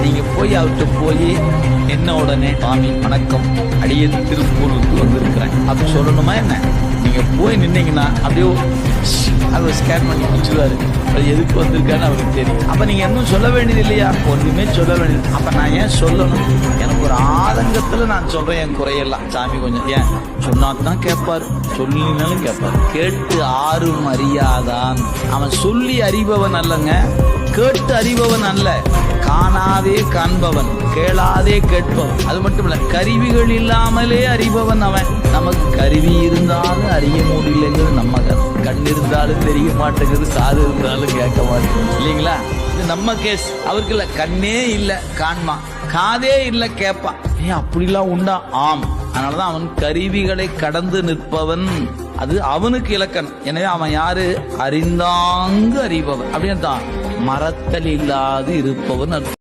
நீங்க போய் அவர்கிட்ட போய் என்ன உடனே சுவாமி வணக்கம், அடியேன் திருப்பூருக்கு வந்திருக்கிறேன் அப்படி சொல்லணுமா என்ன? நீங்க போய் நின்னீங்கன்னா அப்படியே அதை ஸ்கேன் பண்ணி வச்சுருவாரு, அது எதுக்கு வந்திருக்கான்னு அவருக்கு தெரியும். அப்ப நீங்க இன்னும் சொல்ல வேண்டியது இல்லையா? ஒன்றுமே சொல்ல வேண்டியது. அப்ப நான் ஏன் சொல்லணும்? எனக்கு ஒரு ஆதங்கத்துல நான் சொல்றேன் என் குறையெல்லாம். சாமி கொஞ்சம் ஏன் சொன்னாதான் கேட்பாரு, சொல்லினாலும் கேட்பாரு. கேட்டு ஆறும் அறியாதான். அவன் சொல்லி அறிபவன் அல்லங்க, கேட்டு அறிபவன் அல்ல. காணாதே காண்பவன், கேளாதே கேட்பவன். அது மட்டும் இல்ல, கருவிகள் இல்லாமலே அறிபவன் அவன். நமக்கு கருவி இருந்தாலும் அறிய முடியலைங்கிறது நம்ம கண் இருந்தாலும் தெரிய மாட்டேங்குது, காது இருந்தாலும் கேட்க மாட்டேங்குது இல்லைங்களா? இது நம்ம கேஸ். அவருக்கு இல்ல, கண்ணே இல்ல காண்மா, காதே இல்ல கேட்பான். ஏன் அப்படிலாம் உண்டா? ஆம். அதனாலதான் அவன் கருவிகளை கடந்து நிற்பவன். அது அவனுக்கு இலக்கணம். எனவே அவன் யாரு? அறிந்தாங்கு அறிபவன். அப்படின்னு மறத்தல் இல்லாது இருப்பவன்.